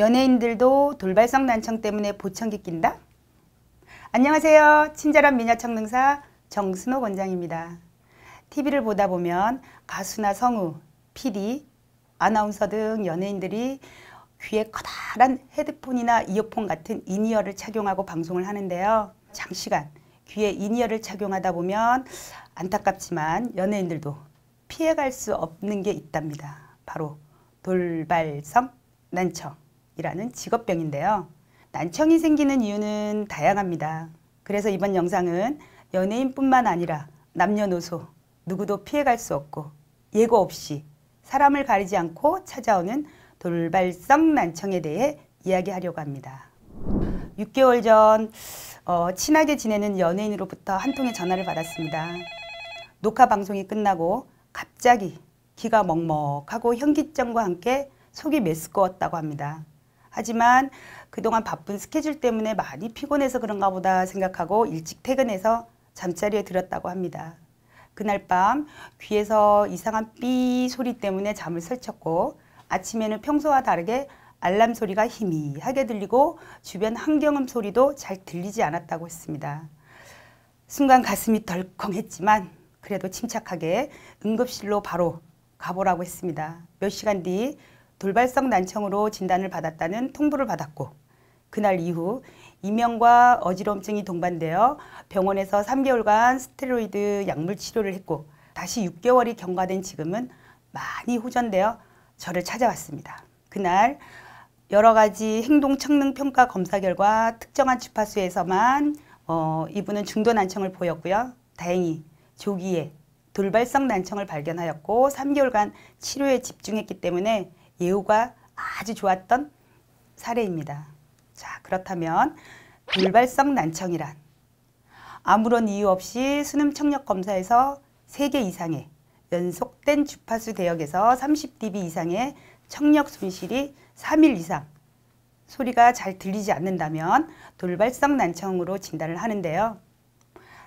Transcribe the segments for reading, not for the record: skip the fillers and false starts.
연예인들도 돌발성 난청 때문에 보청기 낀다? 안녕하세요. 친절한 미녀청능사 정순호 원장입니다. TV를 보다 보면 가수나 성우, PD, 아나운서 등 연예인들이 귀에 커다란 헤드폰이나 이어폰 같은 인이어를 착용하고 방송을 하는데요. 장시간 귀에 인이어를 착용하다 보면 안타깝지만 연예인들도 피해갈 수 없는 게 있답니다. 바로 돌발성 난청이라는 직업병인데요. 난청이 생기는 이유는 다양합니다. 그래서 이번 영상은 연예인뿐만 아니라 남녀노소 누구도 피해갈 수 없고 예고 없이 사람을 가리지 않고 찾아오는 돌발성 난청에 대해 이야기하려고 합니다. 6개월 전 친하게 지내는 연예인으로부터 한 통의 전화를 받았습니다. 녹화 방송이 끝나고 갑자기 귀가 먹먹하고 현기증과 함께 속이 메스꺼웠다고 합니다. 하지만 그동안 바쁜 스케줄 때문에 많이 피곤해서 그런가 보다 생각하고 일찍 퇴근해서 잠자리에 들었다고 합니다. 그날 밤 귀에서 이상한 삐 소리 때문에 잠을 설쳤고 아침에는 평소와 다르게 알람 소리가 희미하게 들리고 주변 환경음 소리도 잘 들리지 않았다고 했습니다. 순간 가슴이 덜컹했지만 그래도 침착하게 응급실로 바로 가보라고 했습니다. 몇 시간 뒤 돌발성 난청으로 진단을 받았다는 통보를 받았고 그날 이후 이명과 어지러움증이 동반되어 병원에서 3개월간 스테로이드 약물 치료를 했고 다시 6개월이 경과된 지금은 많이 호전되어 저를 찾아왔습니다. 그날 여러 가지 행동청능평가 검사 결과 특정한 주파수에서만 이분은 중도 난청을 보였고요. 다행히 조기에 돌발성 난청을 발견하였고 3개월간 치료에 집중했기 때문에 예후가 아주 좋았던 사례입니다. 자, 그렇다면 돌발성 난청이란 아무런 이유 없이 수능 청력 검사에서 3개 이상의 연속된 주파수 대역에서 30dB 이상의 청력 손실이 3일 이상 소리가 잘 들리지 않는다면 돌발성 난청으로 진단을 하는데요.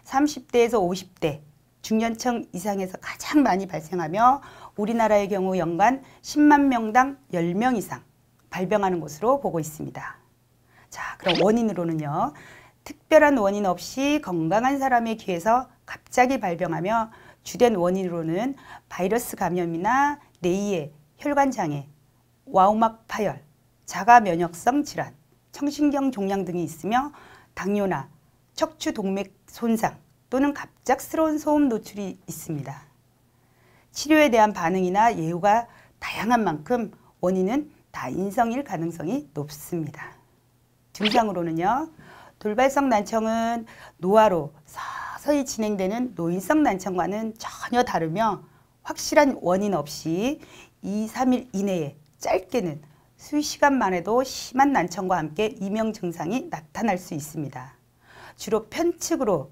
30대에서 50대 중년층 이상에서 가장 많이 발생하며 우리나라의 경우 연간 10만 명당 10명 이상 발병하는 것으로 보고 있습니다. 자, 그럼 원인으로는요. 특별한 원인 없이 건강한 사람의 귀에서 갑자기 발병하며 주된 원인으로는 바이러스 감염이나 뇌의 혈관장애, 와우막 파열, 자가면역성 질환, 청신경 종양 등이 있으며 당뇨나 척추 동맥 손상 또는 갑작스러운 소음 노출이 있습니다. 치료에 대한 반응이나 예후가 다양한 만큼 원인은 다인성일 가능성이 높습니다. 증상으로는요. 돌발성 난청은 노화로 서서히 진행되는 노인성 난청과는 전혀 다르며 확실한 원인 없이 2, 3일 이내에 짧게는 수시간만 해도 심한 난청과 함께 이명 증상이 나타날 수 있습니다. 주로 편측으로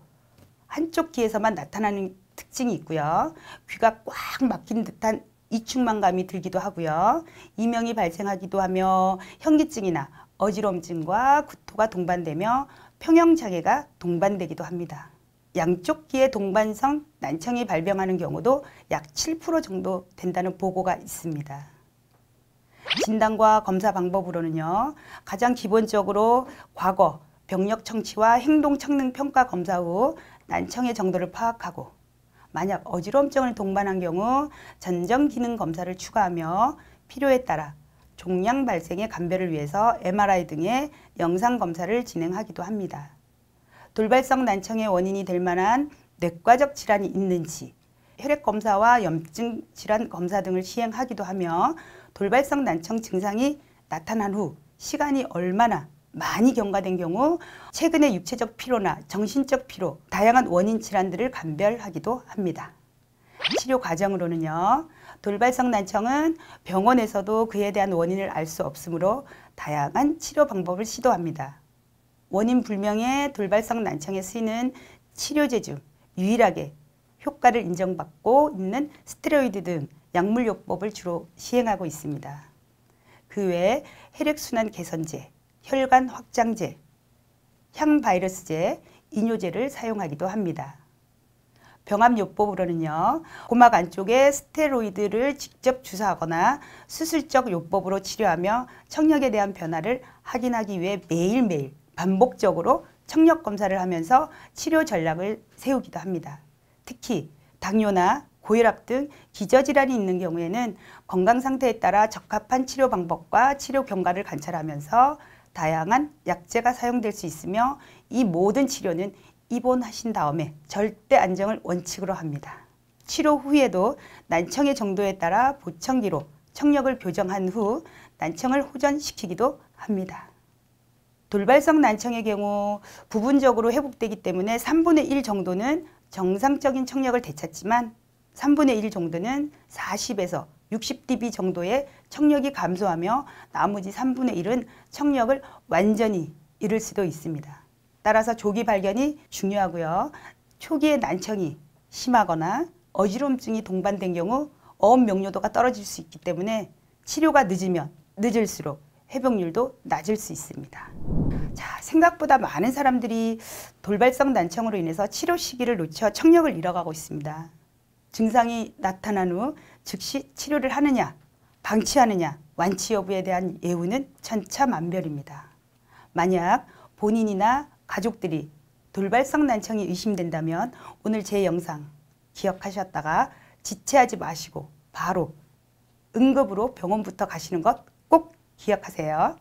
한쪽 귀에서만 나타나는 특징이 있고요. 귀가 꽉 막힌 듯한 이충만감이 들기도 하고요. 이명이 발생하기도 하며 현기증이나 어지러움증과 구토가 동반되며 평형장애가 동반되기도 합니다. 양쪽 귀에 동반성 난청이 발병하는 경우도 약 7% 정도 된다는 보고가 있습니다. 진단과 검사 방법으로는요. 가장 기본적으로 과거 병력 청취와 행동 청능 평가 검사 후 난청의 정도를 파악하고 만약 어지러움증을 동반한 경우 전정 기능 검사를 추가하며 필요에 따라 종양 발생의 감별을 위해서 MRI 등의 영상 검사를 진행하기도 합니다. 돌발성 난청의 원인이 될 만한 뇌과적 질환이 있는지 혈액 검사와 염증 질환 검사 등을 시행하기도 하며 돌발성 난청 증상이 나타난 후 시간이 얼마나 많이 경과된 경우 최근의 육체적 피로나 정신적 피로, 다양한 원인 질환들을 감별하기도 합니다. 치료 과정으로는요. 돌발성 난청은 병원에서도 그에 대한 원인을 알 수 없으므로 다양한 치료 방법을 시도합니다. 원인 불명의 돌발성 난청에 쓰이는 치료제 중 유일하게 효과를 인정받고 있는 스테로이드 등 약물요법을 주로 시행하고 있습니다. 그 외에 혈액순환 개선제, 혈관 확장제, 향바이러스제, 이뇨제를 사용하기도 합니다. 병합요법으로는요, 고막 안쪽에 스테로이드를 직접 주사하거나 수술적 요법으로 치료하며 청력에 대한 변화를 확인하기 위해 매일매일 반복적으로 청력 검사를 하면서 치료 전략을 세우기도 합니다. 특히 당뇨나 고혈압 등 기저질환이 있는 경우에는 건강 상태에 따라 적합한 치료 방법과 치료 경과를 관찰하면서 다양한 약제가 사용될 수 있으며, 이 모든 치료는 입원하신 다음에 절대 안정을 원칙으로 합니다. 치료 후에도 난청의 정도에 따라 보청기로 청력을 교정한 후 난청을 호전시키기도 합니다. 돌발성 난청의 경우 부분적으로 회복되기 때문에 3분의 1 정도는 정상적인 청력을 되찾지만 3분의 1 정도는 40에서 60dB 정도의 청력이 감소하며 나머지 3분의 1은 청력을 완전히 잃을 수도 있습니다. 따라서 조기 발견이 중요하고요. 초기에 난청이 심하거나 어지러움증이 동반된 경우 어업 명료도가 떨어질 수 있기 때문에 치료가 늦으면 늦을수록 회복률도 낮을 수 있습니다. 자, 생각보다 많은 사람들이 돌발성 난청으로 인해서 치료 시기를 놓쳐 청력을 잃어가고 있습니다. 증상이 나타난 후 즉시 치료를 하느냐, 방치하느냐, 완치 여부에 대한 예우는 천차만별입니다. 만약 본인이나 가족들이 돌발성 난청이 의심된다면 오늘 제 영상 기억하셨다가 지체하지 마시고 바로 응급으로 병원부터 가시는 것 꼭 기억하세요.